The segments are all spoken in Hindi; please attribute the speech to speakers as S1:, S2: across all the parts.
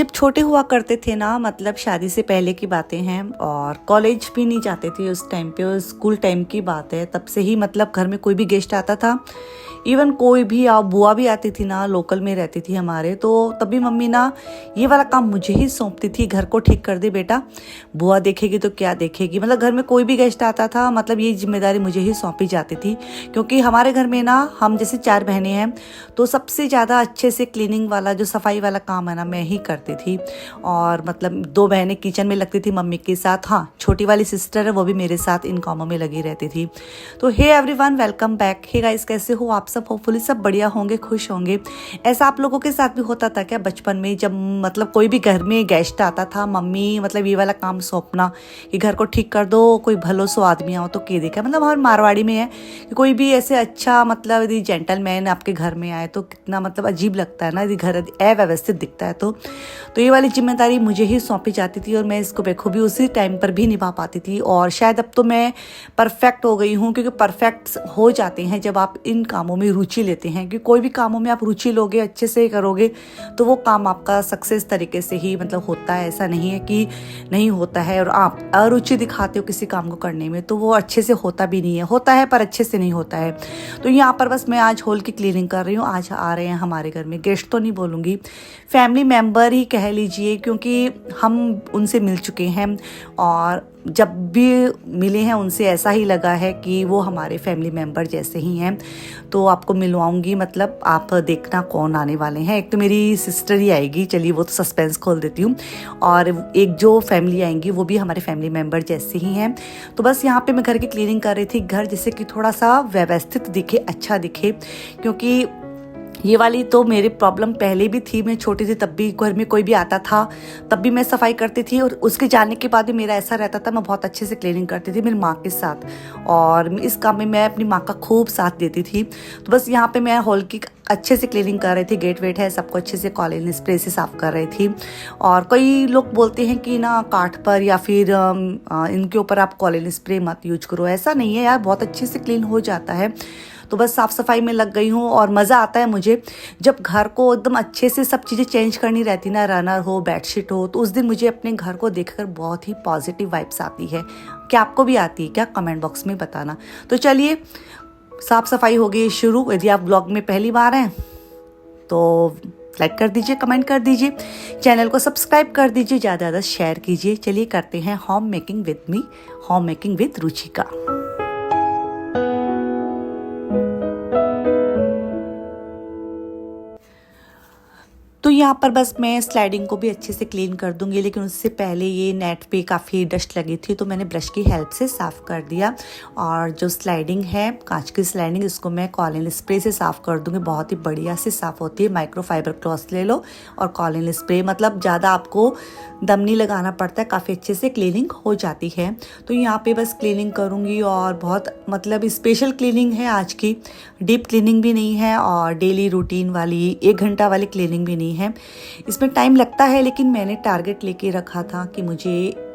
S1: जब छोटे हुआ करते थे ना, मतलब शादी से पहले की बातें हैं और कॉलेज भी नहीं जाते थे उस टाइम पे, और स्कूल टाइम की बात है, तब से ही मतलब घर में कोई भी गेस्ट आता था, इवन कोई भी बुआ भी आती थी ना, लोकल में रहती थी हमारे, तो तभी मम्मी ना ये वाला काम मुझे ही सौंपती थी, घर को ठीक कर दे बेटा, बुआ देखेगी तो क्या देखेगी। मतलब घर में कोई भी गेस्ट आता था, मतलब ये जिम्मेदारी मुझे ही सौंपी जाती थी, क्योंकि हमारे घर में ना हम जैसे 4 बहनें हैं, तो सबसे ज़्यादा अच्छे से क्लीनिंग वाला जो सफाई वाला काम है ना मैं ही करती थी। और मतलब 2 बहनें किचन में लगती थी मम्मी के साथ, हाँ छोटी वाली सिस्टर है वो भी मेरे साथ इन कामों में लगी रहती थी। तो hey everyone, welcome back. Hey guys, कैसे हो आप सब? होपफुली सब बढ़िया होंगे, खुश होंगे। ऐसा आप लोगों के साथ भी होता था क्या बचपन में, जब मतलब कोई भी घर में गेस्ट आता था, मम्मी मतलब ये वाला काम सौंपना कि घर को ठीक कर दो, कोई भलो सो आदमी आओ तो के देखा। मतलब हमारे मारवाड़ी में है कि कोई भी ऐसे अच्छा मतलब यदि जेंटलमैन आपके घर में आए तो कितना मतलब अजीब लगता है ना, यदि घर अव्यवस्थित दिखता है तो ये वाली जिम्मेदारी मुझे ही सौंपी जाती थी, और मैं इसको बखूबी उसी टाइम पर भी निभा पाती थी। और शायद अब तो मैं परफेक्ट हो गई हूँ, क्योंकि परफेक्ट हो जाते हैं जब आप इन कामों में रुचि लेते हैं, कि कोई भी कामों में आप रुचि लोगे, अच्छे से करोगे तो वो काम आपका सक्सेस तरीके से ही मतलब होता है। ऐसा नहीं है कि नहीं होता है, और आप अरुचि दिखाते हो किसी काम को करने में तो वो अच्छे से होता भी नहीं है, होता है पर अच्छे से नहीं होता है। तो यहाँ पर बस मैं आज हॉल की क्लीनिंग कर रही हूँ। आज आ रहे हैं हमारे घर में गेस्ट, तो नहीं बोलूँगी, फैमिली मेम्बर ही कह लीजिए, क्योंकि हम उनसे मिल चुके हैं, और जब भी मिले हैं उनसे ऐसा ही लगा है कि वो हमारे फैमिली मेम्बर जैसे ही हैं। तो आपको मिलवाऊंगी, मतलब आप देखना कौन आने वाले हैं। एक तो मेरी सिस्टर ही आएगी, चलिए वो तो सस्पेंस खोल देती हूँ, और एक जो फैमिली आएंगी वो भी हमारे फैमिली मेम्बर जैसे ही हैं। तो बस यहाँ पे मैं घर की क्लीनिंग कर रही थी, घर जैसे कि थोड़ा सा व्यवस्थित दिखे, अच्छा दिखे, क्योंकि ये वाली तो मेरी प्रॉब्लम पहले भी थी। मैं छोटी थी तब भी घर में कोई भी आता था तब भी मैं सफाई करती थी, और उसके जाने के बाद भी मेरा ऐसा रहता था, मैं बहुत अच्छे से क्लीनिंग करती थी मेरी माँ के साथ, और इस काम में मैं अपनी माँ का खूब साथ देती थी। तो बस यहाँ पे मैं हॉल की अच्छे से क्लीनिंग कर रही थी, गेट वेट है सबको अच्छे से कॉलिन स्प्रे से साफ़ कर रही थी। और कई लोग बोलते हैं कि ना काठ पर या फिर इनके ऊपर आप कॉलिन स्प्रे मत यूज करो, ऐसा नहीं है यार, बहुत अच्छे से क्लीन हो जाता है। तो बस साफ़ सफाई में लग गई हूँ, और मज़ा आता है मुझे जब घर को एकदम अच्छे से सब चीज़ें चेंज करनी रहती ना, रनर हो बेडशीट हो, तो उस दिन मुझे अपने घर को देखकर बहुत ही पॉजिटिव वाइब्स आती है। क्या आपको भी आती है क्या? कमेंट बॉक्स में बताना। तो चलिए साफ़ सफाई हो गई शुरू। यदि आप ब्लॉग में पहली बार हैं तो लाइक कर दीजिए, कमेंट कर दीजिए, चैनल को सब्सक्राइब कर दीजिए, ज़्यादा से ज़्यादा शेयर कीजिए। चलिए करते हैं home making with me, home making with Ruchika. तो यहाँ पर बस मैं स्लाइडिंग को भी अच्छे से क्लीन कर दूंगी, लेकिन उससे पहले ये नेट पे काफ़ी डस्ट लगी थी तो मैंने ब्रश की हेल्प से साफ़ कर दिया। और जो स्लाइडिंग है कांच की स्लाइडिंग, इसको मैं कॉलिन स्प्रे से साफ़ कर दूंगी, बहुत ही बढ़िया से साफ़ होती है। माइक्रोफाइबर क्लॉथ ले लो और कॉलिन स्प्रे, मतलब ज़्यादा आपको दम नहीं लगाना पड़ता है, काफ़ी अच्छे से क्लीनिंग हो जाती है। तो यहाँ पे बस क्लीनिंग करूँगी, और बहुत मतलब स्पेशल क्लीनिंग है आज की, डीप क्लीनिंग भी नहीं है और डेली रूटीन वाली 1 घंटा वाली क्लीनिंग भी नहीं है। इसमें टाइम लगता है, लेकिन मैंने टारगेट लेके रखा था कि मुझे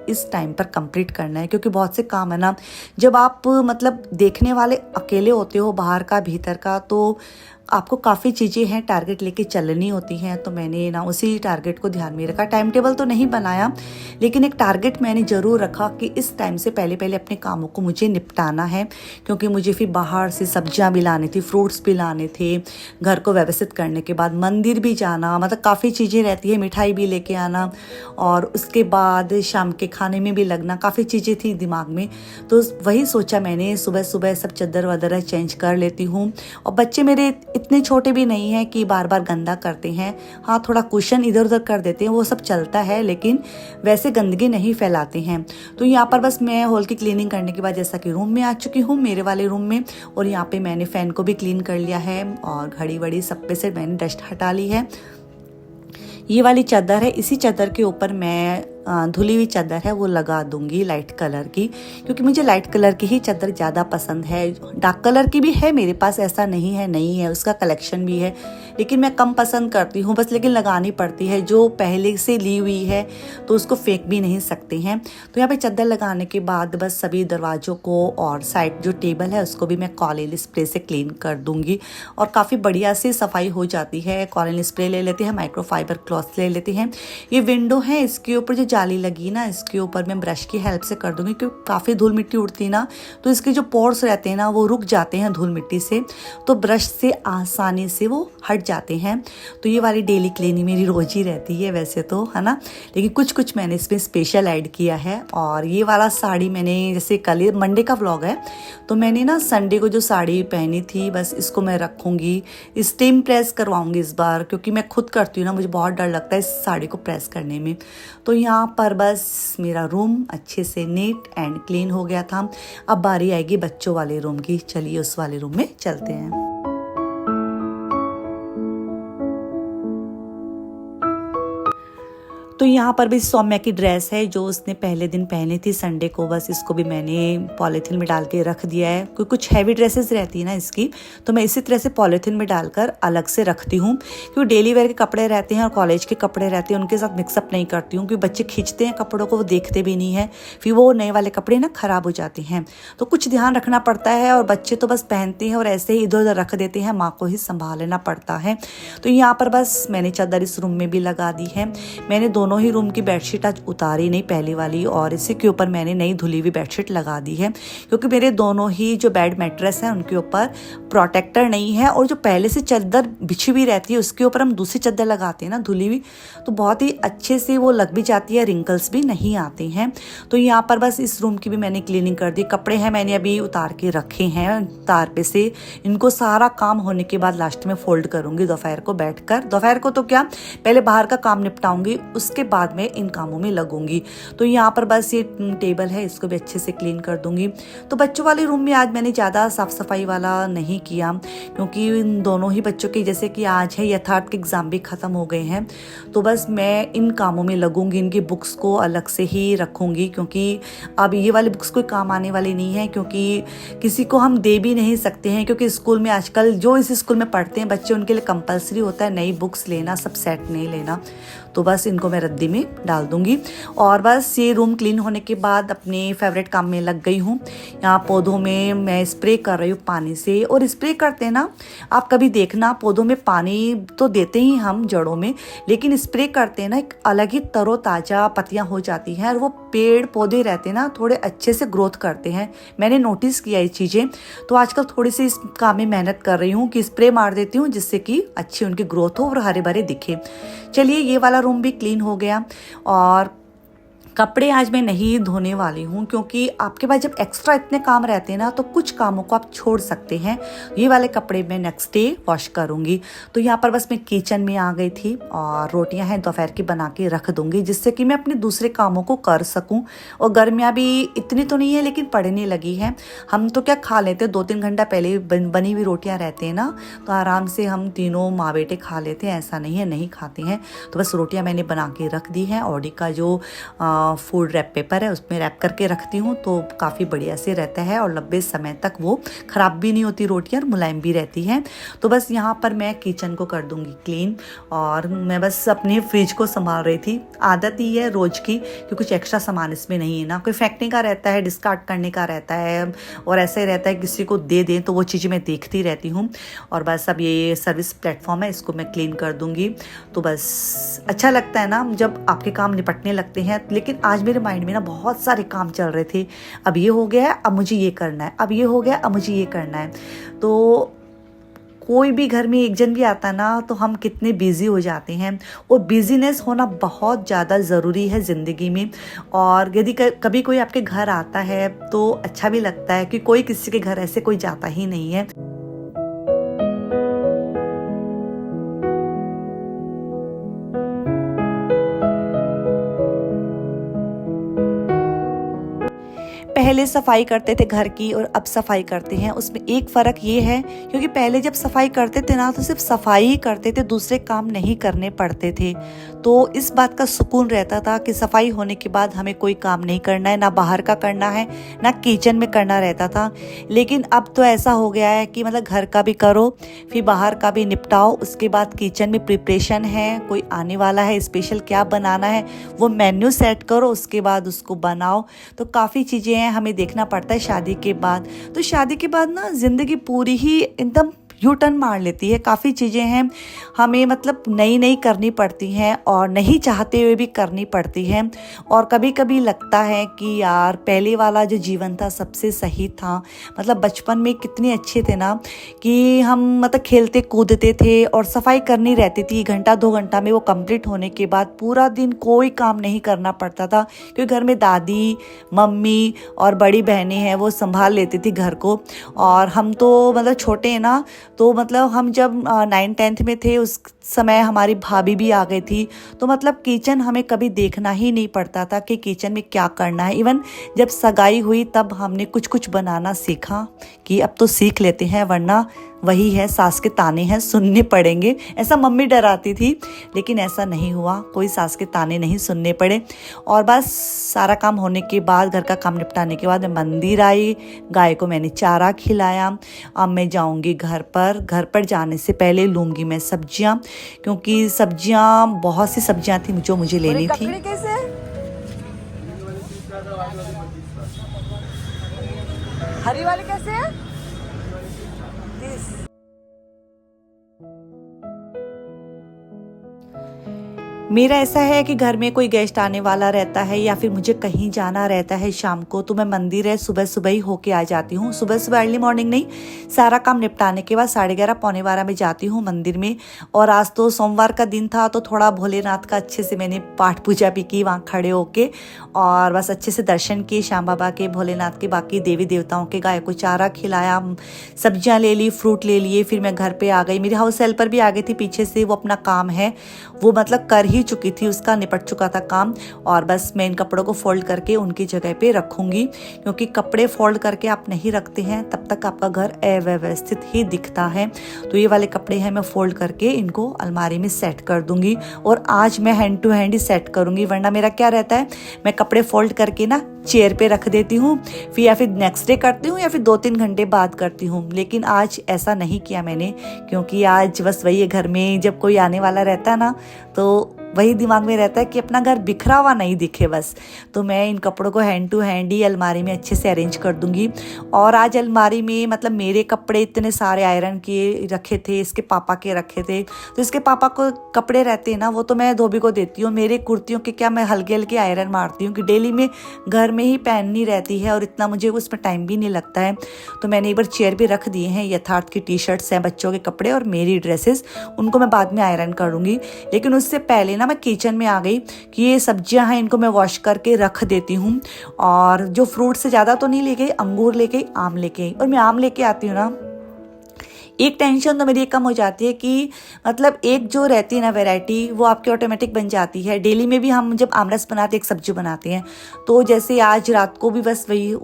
S1: इस टाइम पर कंप्लीट करना है, क्योंकि बहुत से काम है ना, जब आप मतलब देखने वाले अकेले होते हो, बाहर का भीतर का, तो आपको काफ़ी चीज़ें हैं टारगेट लेके चलनी होती हैं। तो मैंने ना उसी टारगेट को ध्यान में रखा, टाइम टेबल तो नहीं बनाया, लेकिन एक टारगेट मैंने ज़रूर रखा कि इस टाइम से पहले पहले अपने कामों को मुझे निपटाना है, क्योंकि मुझे फिर बाहर से सब्जियां भी लानी थी, फ्रूट्स भी लाने थे, घर को व्यवस्थित करने के बाद मंदिर भी जाना, मतलब काफ़ी चीज़ें रहती है, मिठाई भी लेके आना, और उसके बाद शाम के खाने में भी लगना, काफ़ी चीज़ें थी दिमाग में। तो वही सोचा मैंने, सुबह सुबह सब चद्दर वदर चेंज कर लेती हूँ। और बच्चे मेरे इतने छोटे भी नहीं हैं कि बार बार गंदा करते हैं, हाँ थोड़ा कुशन इधर उधर कर देते हैं, वो सब चलता है, लेकिन वैसे गंदगी नहीं फैलाते हैं। तो यहाँ पर बस मैं हॉल की क्लीनिंग करने के बाद जैसा कि रूम में आ चुकी हूँ, मेरे वाले रूम में, और यहाँ पे मैंने फ़ैन को भी क्लीन कर लिया है, और घड़ी वड़ी सब पे से मैंने डस्ट हटा ली है। ये वाली चादर है, इसी चादर के ऊपर मैं धुली हुई चादर है वो लगा दूंगी लाइट कलर की, क्योंकि मुझे लाइट कलर की ही चादर ज़्यादा पसंद है। डार्क कलर की भी है मेरे पास, ऐसा नहीं है, उसका कलेक्शन भी है, लेकिन मैं कम पसंद करती हूँ बस, लेकिन लगानी पड़ती है। जो पहले से ली हुई है तो उसको फेंक भी नहीं सकते हैं। तो यहाँ पे चादर लगाने के बाद बस सभी दरवाज़ों को और साइड जो टेबल है उसको भी मैं कॉलिन स्प्रे से क्लीन कर दूंगी और काफ़ी बढ़िया से सफाई हो जाती है। कॉलिन स्प्रे ले लेते हैं, माइक्रोफाइबर क्लॉथ ले लेते हैं। ये विंडो है, इसके ऊपर जो जाली लगी ना, इसके ऊपर मैं ब्रश की हेल्प से कर दूंगी, क्योंकि काफ़ी धूल मिट्टी उड़ती ना, तो इसके जो पोर्स रहते हैं ना वो रुक जाते हैं धूल मिट्टी से, तो ब्रश से आसानी से वो हट जाते हैं। तो ये वाली डेली क्लीनिंग मेरी रोज ही रहती है वैसे तो, है ना, लेकिन कुछ मैंने इसमें स्पेशल ऐड किया है। और ये वाला साड़ी मैंने, जैसे कल मंडे का व्लॉग है, तो मैंने ना संडे को जो साड़ी पहनी थी बस इसको मैं रखूँगी, स्टीम प्रेस करवाऊँगी इस बार, क्योंकि मैं खुद करती हूँ ना, मुझे बहुत डर लगता है इस साड़ी को प्रेस करने में। तो यहाँ पर बस मेरा रूम अच्छे से नीट एंड क्लीन हो गया था। अब बारी आएगी बच्चों वाले रूम की, चलिए उस वाले रूम में चलते हैं। तो यहाँ पर भी सौम्या की ड्रेस है जो उसने पहले दिन पहनी थी संडे को, बस इसको भी मैंने पॉलीथीन में डाल के रख दिया है, क्योंकि कुछ हैवी ड्रेसेस रहती है ना इसकी, तो मैं इसी तरह से पॉलीथीन में डालकर अलग से रखती हूँ, क्योंकि डेली वेयर के कपड़े रहते हैं और कॉलेज के कपड़े रहते हैं, उनके साथ मिक्सअप नहीं करती हूँ, क्योंकि बच्चे खींचते हैं कपड़ों को, वो देखते भी नहीं है, फिर वो नए वाले कपड़े ना खराब हो जाते हैं, तो कुछ ध्यान रखना पड़ता है। और बच्चे तो बस पहनते हैं और ऐसे ही इधर उधर रख देते हैं, माँ को ही संभाल लेना पड़ता है। तो यहाँ पर बस मैंने चादर इस रूम में भी लगा दी है। मैंने दोनों ही रूम की बेडशीट आज उतारी नहीं, पहली वाली, और इसी के ऊपर मैंने नई धुली हुई बेडशीट लगा दी है, क्योंकि मेरे दोनों ही जो बेड मैट्रेस है उनके ऊपर प्रोटेक्टर नहीं है, और जो पहले से चादर बिछी हुई रहती है उसके ऊपर हम दूसरी चादर लगाते हैं ना धुली हुई, तो बहुत ही अच्छे से वो लग भी जाती है, रिंकल्स भी नहीं आते हैं। तो यहाँ पर बस इस रूम की भी मैंने क्लीनिंग कर दी। कपड़े हैं मैंने अभी उतार के रखे हैं तार पे से, इनको सारा काम होने के बाद लास्ट में फोल्ड करूंगी दोपहर को बैठकर। दोपहर को तो क्या, पहले बाहर का काम निपटाऊंगी, उसके बाद में इन कामों में लगूंगी। तो यहाँ पर बस ये टेबल है, इसको भी अच्छे से क्लीन कर दूंगी। तो बच्चों वाले रूम में आज मैंने ज़्यादा साफ सफाई वाला नहीं किया, क्योंकि इन दोनों ही बच्चों के, जैसे कि आज है यथार्थ के एग्जाम भी खत्म हो गए हैं, तो बस मैं इन कामों में लगूंगी, इनकी बुक्स को अलग से ही रखूंगी, क्योंकि अब ये वाली बुक्स कोई काम आने वाली नहीं है, क्योंकि किसी को हम दे भी नहीं सकते हैं, क्योंकि स्कूल में आजकल जो इस स्कूल में पढ़ते हैं बच्चे, उनके लिए कंपलसरी होता है नई बुक्स लेना, सब सेट नहीं लेना। तो बस इनको मैं रद्दी में डाल दूंगी। और बस ये रूम क्लीन होने के बाद अपने फेवरेट काम में लग गई हूँ। यहाँ पौधों में मैं स्प्रे कर रही हूँ पानी से, और स्प्रे करते हैं ना, आप कभी देखना पौधों में पानी तो देते ही हम जड़ों में, लेकिन स्प्रे करते हैं ना एक अलग ही तरोताज़ा पत्तियाँ हो जाती हैं, और वो पेड़ पौधे रहते हैं ना थोड़े अच्छे से ग्रोथ करते हैं। मैंने नोटिस किया ये चीज़ें, तो आजकल थोड़ी सी इस काम में मेहनत कर रही हूँ कि स्प्रे मार देती हूँ, जिससे कि अच्छी उनकी ग्रोथ हो और हरे भरे दिखे। चलिए ये वाला रूम भी क्लीन हो गया। और कपड़े आज मैं नहीं धोने वाली हूँ, क्योंकि आपके पास जब एक्स्ट्रा इतने काम रहते हैं ना, तो कुछ कामों को आप छोड़ सकते हैं। ये वाले कपड़े मैं नेक्स्ट डे वॉश करूँगी। तो यहाँ पर बस मैं किचन में आ गई थी, और रोटियाँ हैं दोपहर की बना के रख दूँगी, जिससे कि मैं अपने दूसरे कामों को कर सकूँ। और गर्मियाँ भी इतनी तो नहीं है, लेकिन पड़ने लगी है। हम तो क्या खा लेते हैं, 2-3 घंटा पहले बनी हुई रोटियाँ रहती हैं ना, तो आराम से हम तीनों माँ बेटे खा लेते हैं, ऐसा नहीं है नहीं खाते हैं। तो बस रोटियाँ मैंने बना के रख दी हैं। ऑडी का जो फूड रैप पेपर है उसमें रैप करके रखती हूँ, तो काफ़ी बढ़िया से रहता है, और लंबे समय तक वो ख़राब भी नहीं होती रोटियाँ, और मुलायम भी रहती हैं। तो बस यहाँ पर मैं किचन को कर दूँगी क्लीन, और मैं बस अपने फ्रिज को संभाल रही थी। आदत ही है रोज़ की कि कुछ एक्स्ट्रा सामान इसमें नहीं है ना, कोई फेंकने का रहता है, डिस्कार्ड करने का रहता है, और ऐसा ही रहता है किसी को दे दें, तो वो चीज़ें मैं देखती रहती हूँ। और बस अब ये सर्विस प्लेटफॉर्म है, इसको मैं क्लीन कर दूँगी। तो बस अच्छा लगता है ना जब आपके काम निपटने लगते हैं। लेकिन आज मेरे माइंड में ना बहुत सारे काम चल रहे थे, अब ये हो गया है, अब मुझे ये करना है, अब ये हो गया, अब मुझे ये करना है। तो कोई भी घर में एक जन भी आता है ना, तो हम कितने बिजी हो जाते हैं, और बिजीनेस होना बहुत ज़्यादा ज़रूरी है ज़िंदगी में। और यदि कभी कोई आपके घर आता है तो अच्छा भी लगता है कि कोई किसी के घर ऐसे कोई जाता ही नहीं है। पहले सफाई करते थे घर की और अब सफाई करते हैं, उसमें एक फ़र्क ये है क्योंकि पहले जब सफाई करते थे ना तो सिर्फ सफाई ही करते थे, दूसरे काम नहीं करने पड़ते थे। तो इस बात का सुकून रहता था कि सफाई होने के बाद हमें कोई काम नहीं करना है, ना बाहर का करना है ना किचन में करना रहता था। लेकिन अब तो ऐसा हो गया है कि मतलब घर का भी करो, फिर बाहर का भी निपटाओ, उसके बाद किचन में प्रिपरेशन है, कोई आने वाला है स्पेशल क्या बनाना है वो मेन्यू सेट करो, उसके बाद उसको बनाओ। तो काफ़ी चीज़ें हैं हमें देखना पड़ता है शादी के बाद। तो शादी के बाद ना ज़िंदगी पूरी ही एकदम यू टर्न मार लेती है। काफ़ी चीज़ें हैं हमें मतलब नई नई करनी पड़ती हैं और नहीं चाहते हुए भी करनी पड़ती हैं। और कभी कभी लगता है कि यार पहले वाला जो जीवन था सबसे सही था। मतलब बचपन में कितने अच्छे थे ना कि हम मतलब खेलते कूदते थे और सफाई करनी रहती थी, घंटा 2 घंटा में वो कंप्लीट होने के बाद पूरा दिन कोई काम नहीं करना पड़ता था क्योंकि घर में दादी मम्मी और बड़ी बहनें हैं वो संभाल लेती थी घर को। और हम तो मतलब छोटे हैं ना, तो मतलब हम जब 9th-10th में थे उस समय हमारी भाभी भी आ गई थी। तो मतलब किचन हमें कभी देखना ही नहीं पड़ता था कि किचन में क्या करना है। इवन जब सगाई हुई तब हमने कुछ कुछ बनाना सीखा कि अब तो सीख लेते हैं वरना वही है सास के ताने हैं सुनने पड़ेंगे, ऐसा मम्मी डराती थी। लेकिन ऐसा नहीं हुआ, कोई सास के ताने नहीं सुनने पड़े। और बस सारा काम होने के बाद, घर का काम निपटाने के बाद मैं मंदिर आई, गाय को मैंने चारा खिलाया। अब मैं जाऊंगी घर पर। घर पर जाने से पहले लूँगी मैं सब्जियां, क्योंकि सब्जियां बहुत सी सब्जियां थी जो मुझे लेनी थी।
S2: कैसे है? हरी वाली कैसे है?
S1: मेरा ऐसा है कि घर में कोई गेस्ट आने वाला रहता है या फिर मुझे कहीं जाना रहता है शाम को, तो मैं मंदिर है सुबह सुबह ही होके आ जाती हूँ। सुबह सुबह अर्ली मॉर्निंग नहीं, सारा काम निपटाने के बाद 11:30 पौने 12 में जाती हूँ मंदिर में। और आज तो सोमवार का दिन था तो थोड़ा भोलेनाथ का अच्छे से मैंने पाठ पूजा भी की वहाँ खड़े होके, और बस अच्छे से दर्शन किए श्याम बाबा के, भोलेनाथ के, बाकी देवी देवताओं के। गाय को चारा खिलाया, सब्जियाँ ले ली, फ्रूट ले लिए। फिर मैं घर पे आ गई। मेरी हाउस हेल्पर भी आ गई थी पीछे से, वो अपना काम है वो मतलब कर ही चुकी थी, उसका निपट चुका था काम। और बस मैं इन कपड़ों को फोल्ड करके उनकी जगह पे रखूंगी, क्योंकि कपड़े फोल्ड करके आप नहीं रखते हैं तब तक आपका घर अव्यवस्थित ही दिखता है। तो ये वाले कपड़े हैं मैं फोल्ड करके इनको अलमारी में सेट कर दूंगी। और आज मैं हैंड टू हैंड ही सेट करूंगी, वरना मेरा क्या रहता है, मैं कपड़े फोल्ड करके ना चेयर पे रख देती हूँ, फिर या फिर नेक्स्ट डे करती हूँ या फिर 2-3 घंटे बाद करती हूँ। लेकिन आज ऐसा नहीं किया मैंने, क्योंकि आज बस वही है, घर में जब कोई आने वाला रहता है ना तो वही दिमाग में रहता है कि अपना घर बिखरा हुआ नहीं दिखे बस। तो मैं इन कपड़ों को हैंड टू हैंड ही अलमारी में अच्छे से अरेंज कर दूंगी। और आज अलमारी में मतलब मेरे कपड़े इतने सारे आयरन किए रखे थे, इसके पापा के रखे थे। तो इसके पापा को कपड़े रहते हैं ना वो तो मैं धोबी को देती हूँ। मेरे कुर्तियों के क्या मैं हल्के हल्के आयरन मारती हूँ कि डेली में घर में ही पहननी रहती है और इतना मुझे उसमें टाइम भी नहीं लगता है। तो मैंने एक बार चेयर पे रख दिए हैं। यथार्थ की टी शर्ट्स हैं, बच्चों के कपड़े और मेरी ड्रेसेस, उनको मैं बाद में आयरन करूँगी। लेकिन उससे पहले ना मैं किचन में आ गई कि ये सब्जियां हैं इनको मैं वॉश करके रख देती हूँ। और जो फ्रूट से ज़्यादा तो नहीं ले गई, अंगूर लेके आम लेके आई। और मैं आम लेके आती हूँ ना, एक टेंशन तो मेरी कम हो जाती है कि मतलब एक जो रहती है ना वैरायटी, वो आपकी ऑटोमेटिक बन जाती है। डेली में भी हम जब आमरस बनाते हैं, एक सब्जी बनाते हैं, तो जैसे आज रात को भी बस वही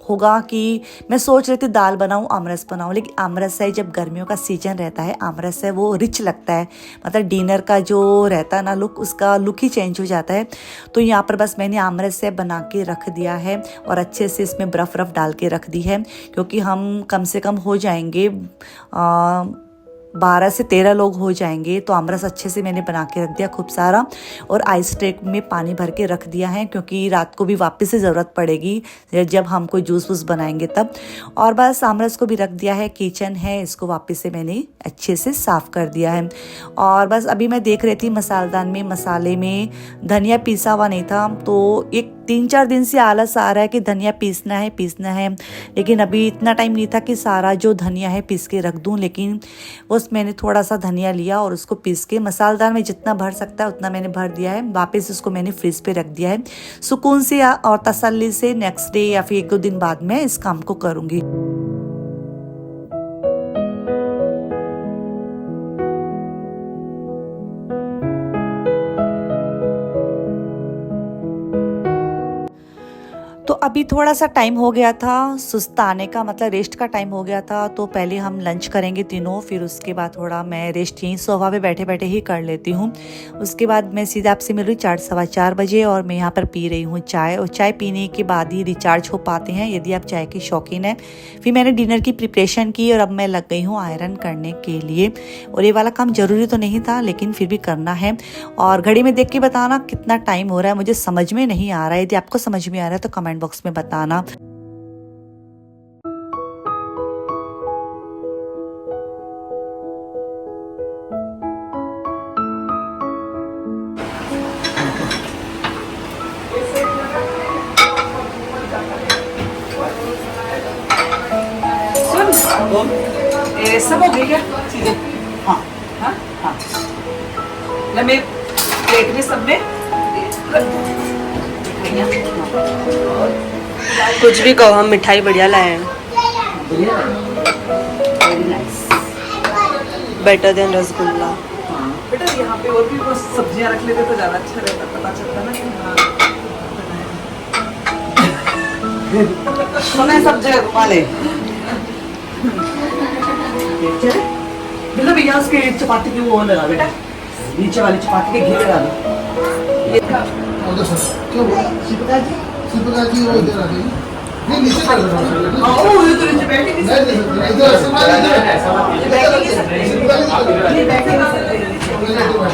S1: होगा कि मैं सोच रही थी दाल बनाऊं आमरस बनाऊं। लेकिन आमरस है, जब गर्मियों का सीजन रहता है आमरस है वो रिच लगता है, मतलब डिनर का जो रहता है ना लुक, उसका लुक ही चेंज हो जाता है। तो यहाँ पर बस मैंने आमरस है बना के रख दिया है और अच्छे से इसमें बर्फ़ डाल के रख दी है, क्योंकि हम कम से कम हो जाएंगे 12 से 13 लोग हो जाएंगे। तो आमरस अच्छे से मैंने बना के रख दिया खूब सारा, और आइस ट्रे में पानी भर के रख दिया है, क्योंकि रात को भी वापस से ज़रूरत पड़ेगी जब हम कोई जूस वूस बनाएंगे तब। और बस आमरस को भी रख दिया है। किचन है, इसको वापस से मैंने अच्छे से साफ़ कर दिया है। और बस अभी मैं देख रही थी मसालदान में, मसाले में धनिया पीसा हुआ नहीं था, तो एक 3-4 दिन से आलस आ रहा है कि धनिया पीसना है। लेकिन अभी इतना टाइम नहीं था कि सारा जो धनिया है पीस के रख दूं। लेकिन बस मैंने थोड़ा सा धनिया लिया और उसको पीस के मसालदार में जितना भर सकता है उतना मैंने भर दिया है। वापस उसको मैंने फ्रिज पे रख दिया है सुकून से और तसल्ली से। नेक्स्ट डे या फिर 1-2 दिन बाद मैं इस काम को करूँगी। तो अभी थोड़ा सा टाइम हो गया था सुस्ताने का, मतलब रेस्ट का टाइम हो गया था। तो पहले हम लंच करेंगे तीनों, फिर उसके बाद थोड़ा मैं रेस्ट यहीं सोफा पे बैठे बैठे ही कर लेती हूँ। उसके बाद मैं सीधा आपसे मिल रही 4-4:15 बजे और मैं यहाँ पर पी रही हूँ चाय। और चाय पीने के बाद ही रिचार्ज हो पाते हैं यदि आप चाय के शौकीन हैं। फिर मैंने डिनर की प्रिपरेशन की और अब मैं लग गई हूँ आयरन करने के लिए। और ये वाला काम ज़रूरी तो नहीं था लेकिन फिर भी करना है। और घड़ी में देख के बताना कितना टाइम हो रहा है, मुझे समझ में नहीं आ रहा है। यदि आपको समझ में आ रहा है तो कमेंट बॉक्स में बताना।
S2: सुन, सब हो गई क्या चीजें? हाँ हाँ हाँ। ले मेरे प्लेट में सब में
S3: कुछ भी कहो, हम मिठाई बढ़िया लाए हैं, बेटर देन रसगुल्ला।
S2: बेटा यहाँ पे और भी कुछ सब्जियां रख लेते तो ज्यादा अच्छा रहता, पता चलता ना कि हाँ सुने सब जगह घुमा ले। मतलब भैया उसके चपाती की वो लगा बेटा, नीचे वाली चपाती के घी लगा दो।
S4: क्या हुआ? शिवप्रकाश जी वो इधर आ गई। नहीं नीचे कर दो।
S2: हाँ वो तो नीचे बैठे नहीं सकते।
S4: इधर
S2: ये बैठे नहीं सकते।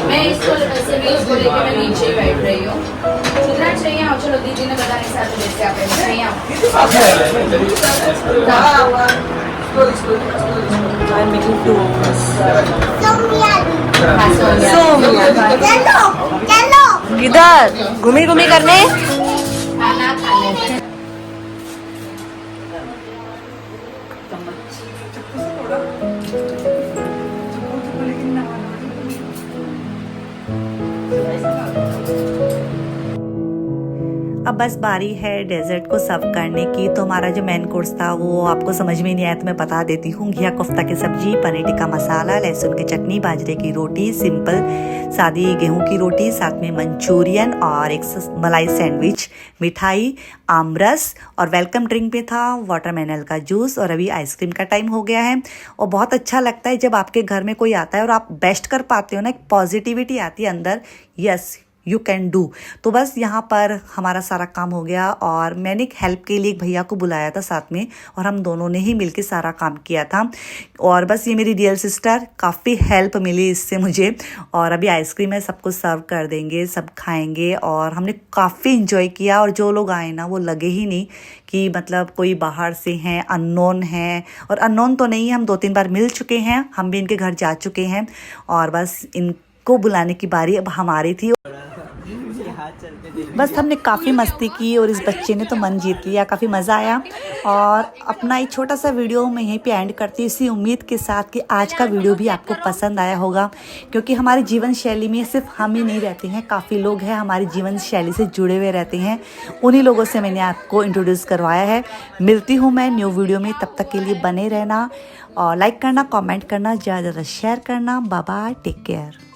S5: मैं इसको उसको लेके मैं नीचे ही बैठ रही हूँ। सुधरना चाहिए। आओ चलो, दीदी ने बताया साथ में जैसे आप नहीं आओ।
S3: किधर घूमी घूमी करने?
S5: खाना खाने
S1: अब बस बारी है डेजर्ट को सर्व करने की। तो हमारा जो मेन कोर्स था वो आपको समझ में नहीं आया तो मैं बता देती हूँ। घिया कोफ्ता की सब्जी, पनीर टिक्का मसाला, लहसुन की चटनी, बाजरे की रोटी, सिंपल सादी गेहूं की रोटी, साथ में मंचूरियन और एक मलाई सैंडविच, मिठाई, आमरस और वेलकम ड्रिंक में था वाटरमेलन का जूस। और अभी आइसक्रीम का टाइम हो गया है। और बहुत अच्छा लगता है जब आपके घर में कोई आता है और आप बेस्ट कर पाते हो ना, एक पॉजिटिविटी आती है अंदर, यस यू कैन डू। तो बस यहाँ पर हमारा सारा काम हो गया और मैंने एक हेल्प के लिए एक भैया को बुलाया था साथ में और हम दोनों ने ही मिलके सारा काम किया था। और बस ये मेरी रियल सिस्टर, काफ़ी हेल्प मिली इससे मुझे। और अभी आइसक्रीम है, सबको सर्व कर देंगे, सब खाएंगे। और हमने काफ़ी इंजॉय किया और जो लोग आए ना वो लगे ही नहीं कि मतलब कोई बाहर से हैं, अननोन हैं। और अननोन तो नहीं है, हम 2-3 बार मिल चुके हैं, हम भी इनके घर जा चुके हैं। और बस इनको बुलाने की बारी अब हमारी थी। बस हमने काफ़ी मस्ती की और इस बच्चे ने तो मन जीत लिया, काफ़ी मज़ा आया। और अपना एक छोटा सा वीडियो मैं यहीं पे एंड करती हूँ इसी उम्मीद के साथ कि आज का वीडियो भी आपको पसंद आया होगा। क्योंकि हमारी जीवन शैली में सिर्फ हम ही नहीं रहते हैं, काफ़ी लोग हैं हमारी जीवन शैली से जुड़े हुए रहते हैं। उन्हीं लोगों से मैंने आपको इंट्रोड्यूस करवाया है। मिलती हूँ मैं न्यू वीडियो में, तब तक के लिए बने रहना और लाइक करना, कॉमेंट करना, ज़्यादा शेयर करना। Bye bye, take care.